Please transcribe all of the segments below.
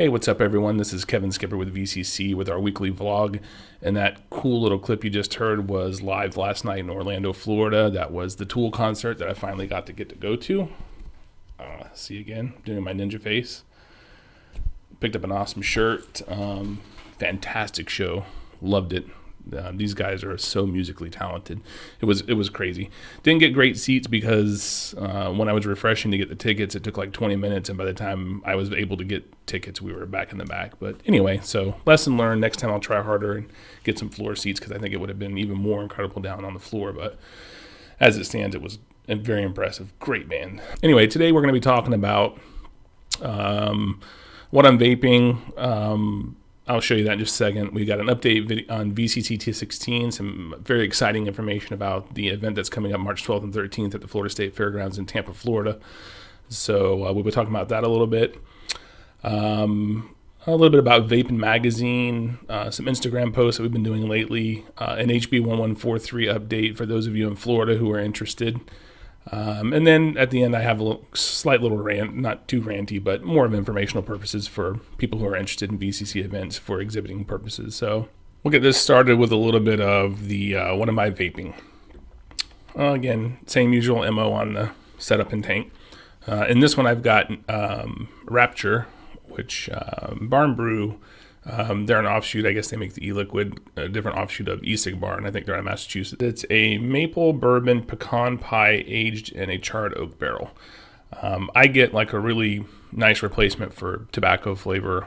Hey, what's up everyone? This is Kevin Skipper with VCC with our weekly vlog, and that cool little clip you just heard was live last night in Orlando, Florida. That was the Tool concert that I finally got to go to. See you again, doing my ninja face. Picked up an awesome shirt. Fantastic show. Loved it. These guys are so musically talented. It was crazy. Didn't get great seats because when I was refreshing to get the tickets, it took like 20 minutes, and by the time I was able to get tickets, we were back in the back. But anyway, so lesson learned. Next time I'll try harder and get some floor seats because I think it would have been even more incredible down on the floor. But as it stands, it was very impressive. Great band. Anyway, today we're going to be talking about what I'm vaping. I'll show you that in just a second. We got an update video on VCCT16, some very exciting information about the event that's coming up March 12th and 13th at the Florida State Fairgrounds in Tampa, Florida. So we'll be talking about that a little bit. A little bit about Vaping Magazine, some Instagram posts that we've been doing lately, an HB1143 update for those of you in Florida who are interested. And then at the end, I have a slight little rant, not too ranty, but more of informational purposes for people who are interested in VCC events for exhibiting purposes. So we'll get this started with a little bit of the what am I vaping? Again, same usual MO on the setup and tank. In this one, I've got Rapture, which Barn Brew. They're an offshoot. I guess they make the e-liquid, a different offshoot of e-cig bar, and I think they're out of Massachusetts. It's a maple bourbon pecan pie aged in a charred oak barrel. I get like a really nice replacement for tobacco flavor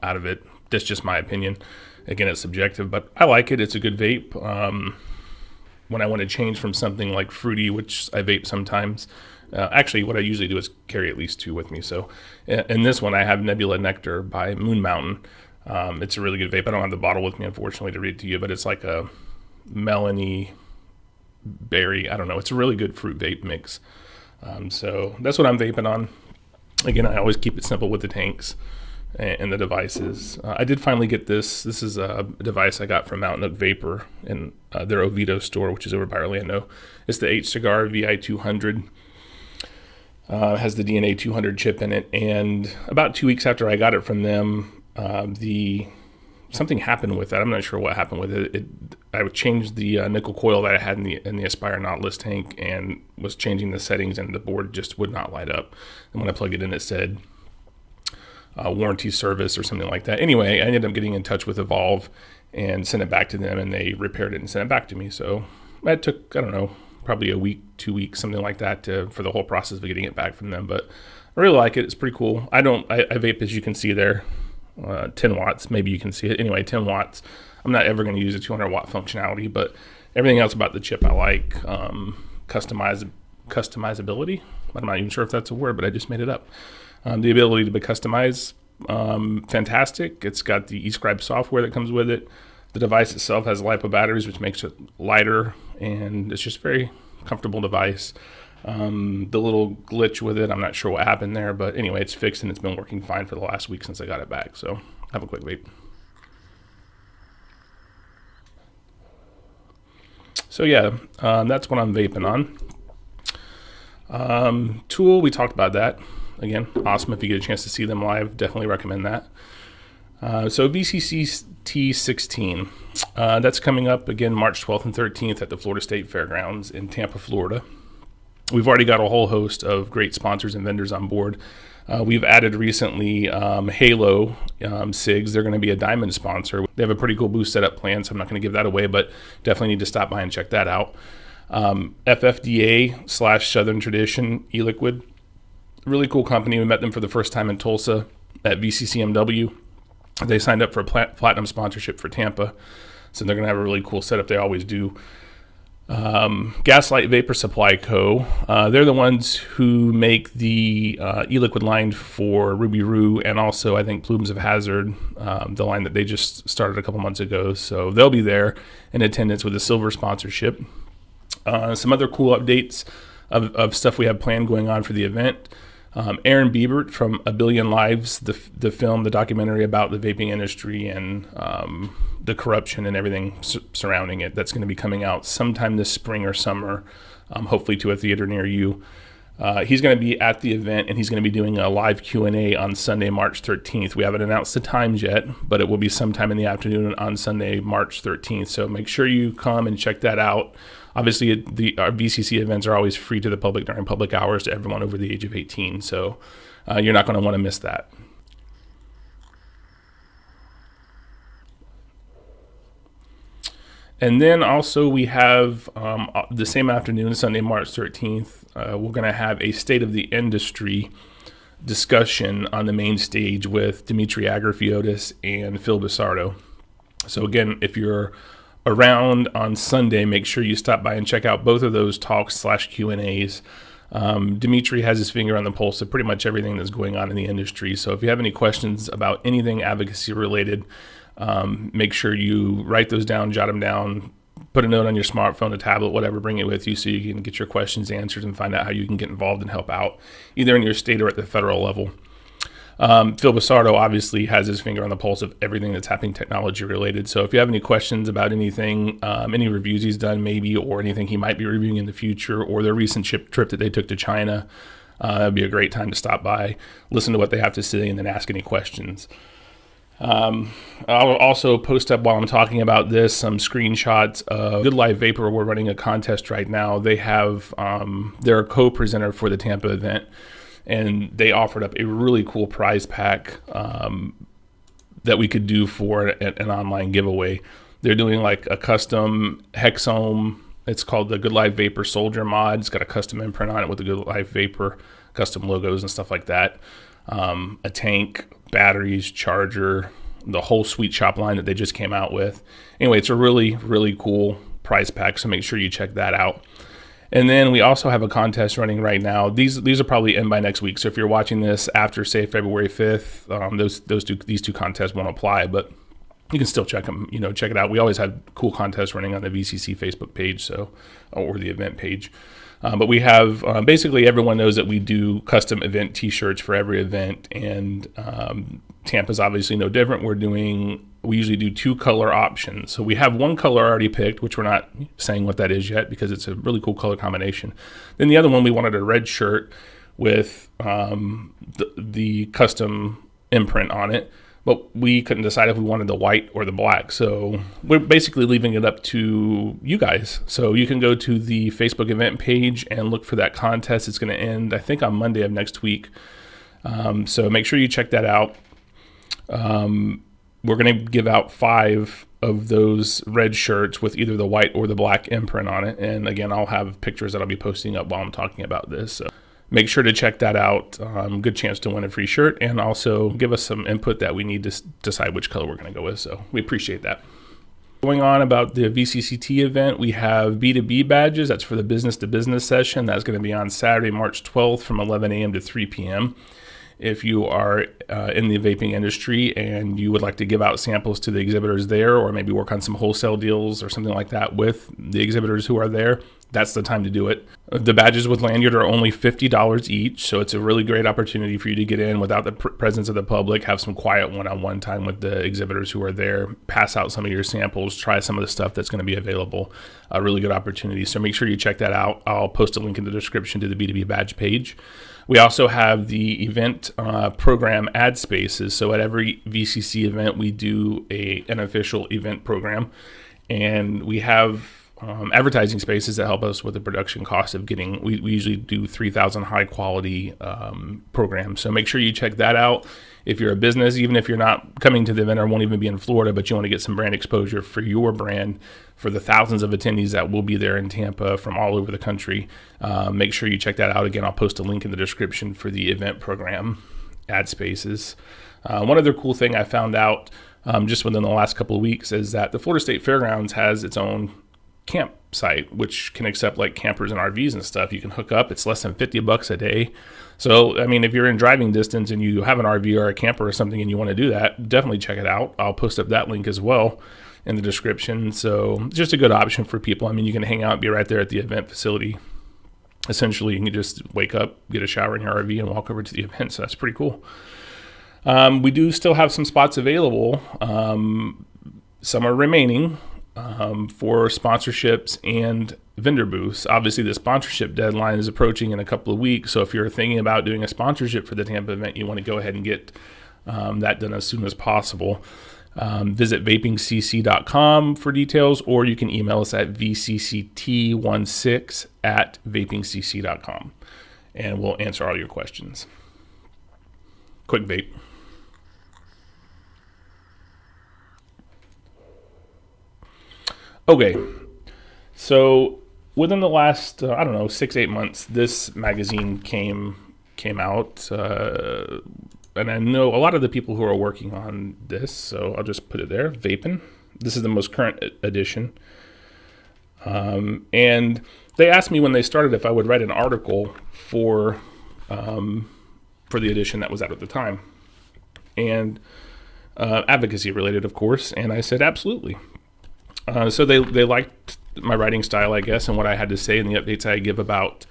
out of it. That's just my opinion. Again, it's subjective, but I like it. It's a good vape. When I want to change from something like fruity, which I vape sometimes, actually what I usually do is carry at least two with me. So in this one, I have Nebula Nectar by Moon Mountain. It's a really good vape. I don't have the bottle with me, unfortunately, to read it to you, but it's like a melony berry. I don't know. It's a really good fruit vape mix. So that's what I'm vaping on. Again, I always keep it simple with the tanks and the devices. I did finally get this. This is a device I got from Mountain Oak Vapor in their Oviedo store, which is over by Orlando. It's the H-Cigar VI200. Has the DNA 200 chip in it. And about 2 weeks after I got it from them, something happened with that. I'm not sure what happened with it. I changed the nickel coil that I had in the Aspire Nautilus tank and was changing the settings, and the board just would not light up. And when I plugged it in, it said warranty service or something like that. Anyway, I ended up getting in touch with Evolve and sent it back to them, and they repaired it and sent it back to me. So that took, I don't know, probably a week, 2 weeks, something like that for the whole process of getting it back from them. But I really like it. It's pretty cool. I vape, as you can see there. 10 watts, maybe you can see it. Anyway, 10 watts. I'm not ever going to use a 200 watt functionality, but everything else about the chip I like. Customizability. I'm not even sure if that's a word, but I just made it up. The ability to be customized, fantastic. It's got the eScribe software that comes with it. The device itself has LiPo batteries, which makes it lighter, and it's just a very comfortable device. The little glitch with it, I'm not sure what happened there, but anyway, it's fixed and it's been working fine for the last week since I got it back. So have a quick vape. So yeah, that's what I'm vaping on. Tool, we talked about that. Again, awesome. If you get a chance to see them live, definitely recommend that. So VCCT16, that's coming up again March 12th and 13th at the Florida State Fairgrounds in Tampa, Florida. We've already got a whole host of great sponsors and vendors on board. We've added recently Halo SIGs. They're going to be a diamond sponsor. They have a pretty cool booth setup plan, so I'm not going to give that away, but definitely need to stop by and check that out. FFDA/Southern Tradition e-liquid. Really cool company. We met them for the first time in Tulsa at VCCMW. They signed up for a platinum sponsorship for Tampa, so they're going to have a really cool setup. They always do. Gaslight Vapor Supply Co. They're the ones who make the e-liquid line for Ruby Roo, and also I think Plumes of Hazard, the line that they just started a couple months ago. So they'll be there in attendance with a silver sponsorship. Some other cool updates of stuff we have planned going on for the event. Aaron Biebert from A Billion Lives, the film, the documentary about the vaping industry and the corruption and everything surrounding it. That's going to be coming out sometime this spring or summer, hopefully to a theater near you. He's going to be at the event, and he's going to be doing a live Q&A on Sunday, March 13th. We haven't announced the times yet, but it will be sometime in the afternoon on Sunday, March 13th. So make sure you come and check that out. Obviously, our VCC events are always free to the public during public hours to everyone over the age of 18. So you're not going to want to miss that. And then also we have the same afternoon, Sunday, March 13th, we're going to have a State of the Industry discussion on the main stage with Dimitri Agrafiotis and Phil Bissardo. So again, if you're around on Sunday, make sure you stop by and check out both of those talks / Q&As. Dimitri has his finger on the pulse of pretty much everything that's going on in the industry. So if you have any questions about anything advocacy related, make sure you write those down, jot them down, put a note on your smartphone, a tablet, whatever, bring it with you so you can get your questions answered and find out how you can get involved and help out either in your state or at the federal level. Phil Bissardo obviously has his finger on the pulse of everything that's happening technology related. So if you have any questions about anything, any reviews he's done maybe, or anything he might be reviewing in the future, or their recent trip that they took to China, it'd be a great time to stop by, listen to what they have to say, and then ask any questions. I'll also post up while I'm talking about this some screenshots of Good Life Vapor. We're running a contest right now. They have they're a co-presenter for the Tampa event, and they offered up a really cool prize pack that we could do for an online giveaway. They're doing like a custom Hexome. It's called the Good Life Vapor Soldier mod. It's got a custom imprint on it with the Good Life Vapor, custom logos and stuff like that. A tank, batteries, charger, the whole Sweet Shop line that they just came out with. Anyway, it's a really, really cool prize pack, so make sure you check that out. And then we also have a contest running right now. These will probably end by next week. So if you're watching this after, say, February 5th, these two contests won't apply, but you can still check them. Check it out. We always have cool contests running on the VCC Facebook page, or the event page. But we have basically everyone knows that we do custom event T-shirts for every event, and Tampa's obviously no different. We usually do 2 color options. So we have 1 color already picked, which we're not saying what that is yet because it's a really cool color combination. Then the other one, we wanted a red shirt with the custom imprint on it, but we couldn't decide if we wanted the white or the black. So we're basically leaving it up to you guys. So you can go to the Facebook event page and look for that contest. It's going to end, I think, on Monday of next week. So make sure you check that out. We're going to give out 5 of those red shirts with either the white or the black imprint on it. And again, I'll have pictures that I'll be posting up while I'm talking about this. So make sure to check that out. Good chance to win a free shirt, and also give us some input that we need to decide which color we're going to go with. So we appreciate that. Going on about the VCCT event, we have B2B badges. That's for the business-to-business session. That's going to be on Saturday, March 12th from 11 a.m. to 3 p.m. If you are in the vaping industry and you would like to give out samples to the exhibitors there, or maybe work on some wholesale deals or something like that with the exhibitors who are there, that's the time to do it. The badges with lanyard are only $50 each, so it's a really great opportunity for you to get in without the presence of the public, have some quiet one-on-one time with the exhibitors who are there, pass out some of your samples, try some of the stuff that's going to be available. A really good opportunity, so make sure you check that out. I'll post a link in the description to the B2B badge page. We also have the event program ad spaces. So at every VCC event, we do an official event program, and we have advertising spaces that help us with the production cost of getting. We usually do 3,000 high quality programs. So make sure you check that out. If you're a business, even if you're not coming to the event or won't even be in Florida, but you want to get some brand exposure for your brand, for the thousands of attendees that will be there in Tampa from all over the country, make sure you check that out. Again, I'll post a link in the description for the event program ad spaces. One other cool thing I found out just within the last couple of weeks is that the Florida State Fairgrounds has its own campsite, which can accept like campers and RVs and stuff. You can hook up. It's less than $50 a day. So, I mean, if you're in driving distance and you have an RV or a camper or something and you want to do that, definitely check it out. I'll post up that link as well in the description. So it's just a good option for people. I mean, you can hang out and be right there at the event facility. Essentially, you can just wake up, get a shower in your RV, and walk over to the event. So that's pretty cool. We do still have some spots available. Some are remaining for sponsorships and vendor booths. Obviously, the sponsorship deadline is approaching in a couple of weeks. So if you're thinking about doing a sponsorship for the Tampa event, you want to go ahead and get that done as soon as possible. Visit VapingCC.com for details, or you can email us at VCCT16 at VapingCC.com, and we'll answer all your questions. Quick vape. Okay, so within the last, 6-8 months, this magazine came out, and I know a lot of the people who are working on this, so I'll just put it there, Vaping. This is the most current edition. And they asked me when they started if I would write an article for the edition that was out at the time. And advocacy related, of course, and I said absolutely. So they liked my writing style, I guess, and what I had to say and the updates I give about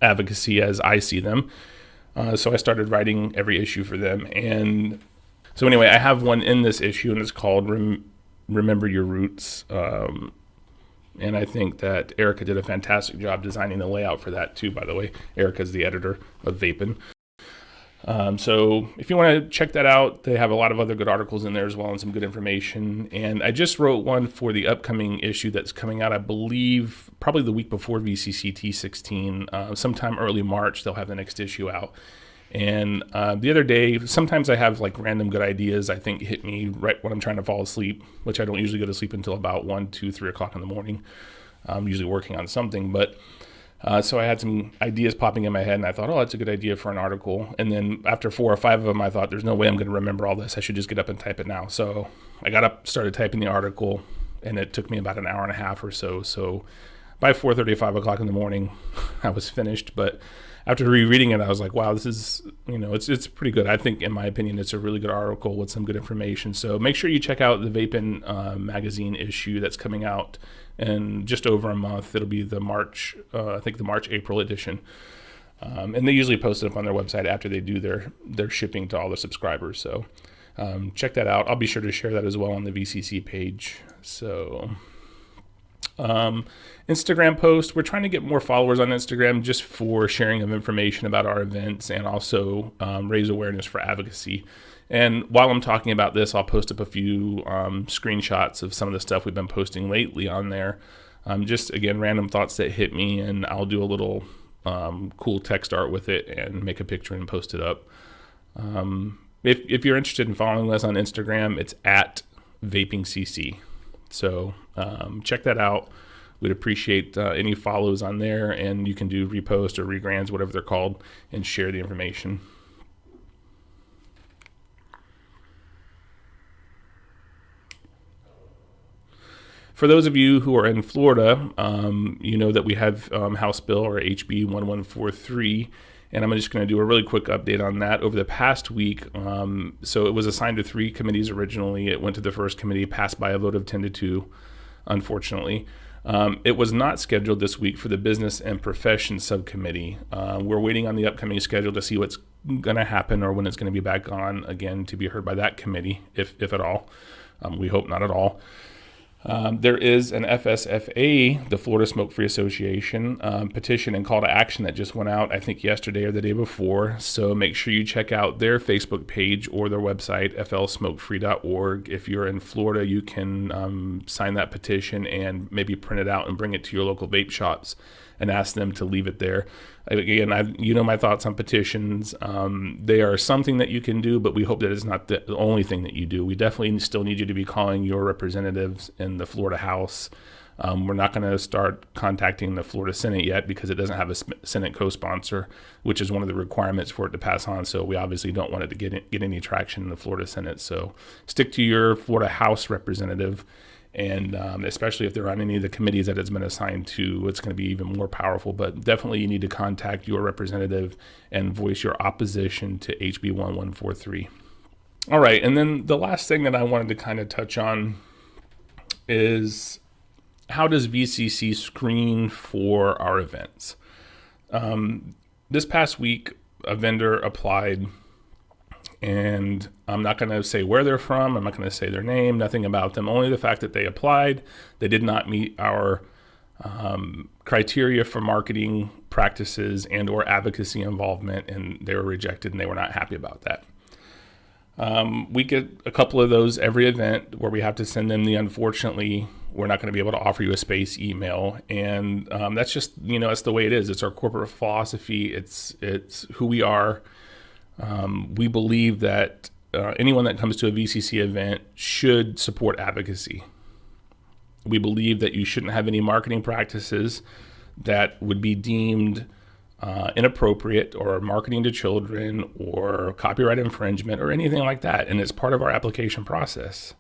advocacy as I see them. So I started writing every issue for them. And so anyway, I have one in this issue, and it's called Remember Your Roots. And I think that Erica did a fantastic job designing the layout for that too, by the way. Erica's the editor of Vapin'. So if you want to check that out, they have a lot of other good articles in there as well and some good information. And I just wrote one for the upcoming issue that's coming out, I believe, probably the week before VCCT16. Sometime early March, they'll have the next issue out. And the other day, sometimes I have like random good ideas, I think, hit me right when I'm trying to fall asleep, which I don't usually go to sleep until about 1, 2, 3 o'clock in the morning. I'm usually working on something, but so I had some ideas popping in my head, and I thought, oh, that's a good idea for an article. And then after 4 or 5 of them, I thought, there's no way I'm going to remember all this. I should just get up and type it now. So I got up, started typing the article, and it took me about an hour and a half or so. So by 4:30, 5 o'clock in the morning, I was finished. But after rereading it, I was like, wow, this is, it's pretty good. I think, in my opinion, it's a really good article with some good information. So make sure you check out the Vaping Magazine issue that's coming out in just over a month. It'll be the March, April edition. And they usually post it up on their website after they do their shipping to all the subscribers. So check that out. I'll be sure to share that as well on the VCC page. So Instagram post, we're trying to get more followers on Instagram just for sharing of information about our events and also raise awareness for advocacy. And while I'm talking about this, I'll post up a few screenshots of some of the stuff we've been posting lately on there. Just, again, random thoughts that hit me, and I'll do a little cool text art with it and make a picture and post it up. If you're interested in following us on Instagram, it's at VapingCC. So check that out. We'd appreciate any follows on there, and you can do repost or regrands, whatever they're called, and share the information. For those of you who are in Florida, you know that we have House Bill, or HB1143, and I'm just going to do a really quick update on that. Over the past week, so it was assigned to 3 committees originally. It went to the first committee, passed by a vote of 10-2, unfortunately. It was not scheduled this week for the Business and Profession Subcommittee. We're waiting on the upcoming schedule to see what's going to happen or when it's going to be back on again to be heard by that committee, if at all. We hope not at all. There is an FSFA, the Florida Smoke-Free Association, petition and call to action that just went out, I think, yesterday or the day before. So make sure you check out their Facebook page or their website, flsmokefree.org. If you're in Florida, you can sign that petition and maybe print it out and bring it to your local vape shops and ask them to leave it there. Again, you know my thoughts on petitions. They are something that you can do, but we hope that it's not the only thing that you do. We definitely still need you to be calling your representatives in the Florida House. We're not going to start contacting the Florida Senate yet because it doesn't have a Senate co-sponsor, which is one of the requirements for it to pass on. So we obviously don't want it to get any traction in the Florida Senate. So stick to your Florida House representative. And especially if they're on any of the committees that it's been assigned to, it's going to be even more powerful. But definitely you need to contact your representative and voice your opposition to HB1143. All right, and then the last thing that I wanted to kind of touch on is, how does VCC screen for our events? This past week, a vendor applied, and I'm not going to say where they're from. I'm not going to say their name, nothing about them, only the fact that they applied. They did not meet our criteria for marketing practices and or advocacy involvement, and they were rejected and they were not happy about that. We get a couple of those every event where we have to send them the unfortunately, we're not going to be able to offer you a space email. And that's just, that's the way it is. It's our corporate philosophy. It's who we are. We believe that anyone that comes to a VCC event should support advocacy. We believe that you shouldn't have any marketing practices that would be deemed inappropriate or marketing to children or copyright infringement or anything like that. And it's part of our application process.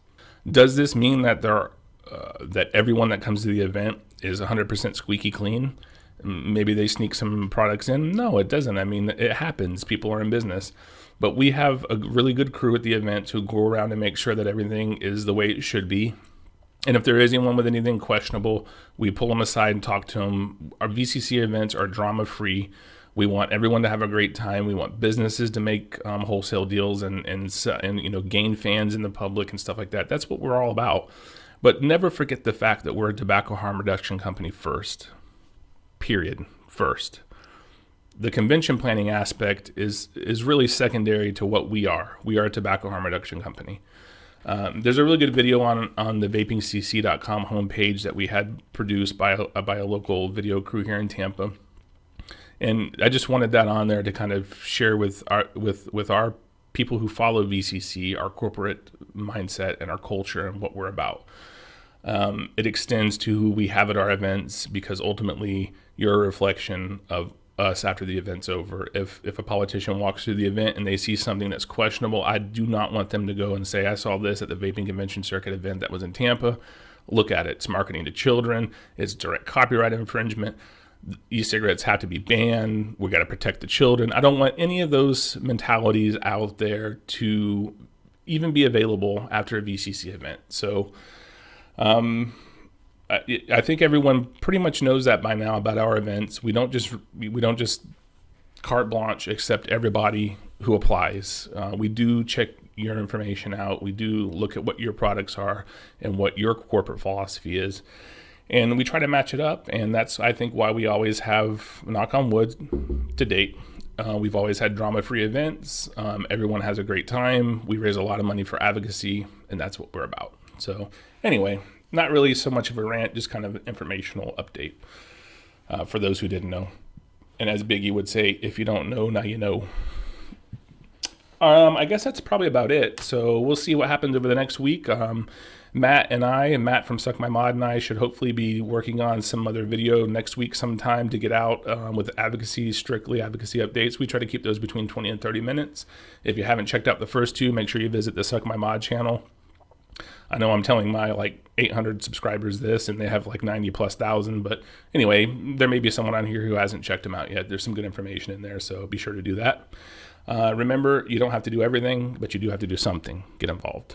Does this mean that that everyone that comes to the event is 100% squeaky clean? Maybe they sneak some products in? No, it doesn't. I mean, it happens. People are in business. But we have a really good crew at the event who go around and make sure that everything is the way it should be. And if there is anyone with anything questionable, we pull them aside and talk to them. Our VCC events are drama-free. We want everyone to have a great time. We want businesses to make wholesale deals and gain fans in the public and stuff like that. That's what we're all about. But never forget the fact that we're a tobacco harm reduction company first. Period. First. The convention planning aspect is really secondary to what we are. We are a tobacco harm reduction company. There's a really good video on the VapingCC.com homepage that we had produced by a local video crew here in Tampa, and I just wanted that on there to kind of share with our people who follow VCC, our corporate mindset and our culture and what we're about. It extends to who we have at our events, because ultimately you're a reflection of us after the event's over. If a politician walks through the event and they see something that's questionable, I do not want them to go and say, I saw this at the Vaping Convention Circuit event that was in Tampa. Look at it. It's marketing to children. It's direct copyright infringement. E-cigarettes have to be banned. We got to protect the children. I don't want any of those mentalities out there to even be available after a VCC event. So, I think everyone pretty much knows that by now about our events. We don't just carte blanche accept everybody who applies. We do check your information out. We do look at what your products are and what your corporate philosophy is, and we try to match it up. And that's, I think, why we always have, knock on wood, to date, we've always had drama-free events. Everyone has a great time. We raise a lot of money for advocacy, and that's what we're about. So anyway, not really so much of a rant, just kind of an informational update for those who didn't know. And as Biggie would say, if you don't know, now you know. I guess that's probably about it. So we'll see what happens over the next week. Matt from Suck My Mod and I should hopefully be working on some other video next week sometime to get out with strictly advocacy updates. We try to keep those between 20 and 30 minutes. If you haven't checked out the first two, make sure you visit the Suck My Mod channel. I know I'm telling my 800 subscribers this, and they have 90,000+. But anyway, there may be someone on here who hasn't checked them out yet. There's some good information in there, so be sure to do that. Remember, you don't have to do everything, but you do have to do something. Get involved.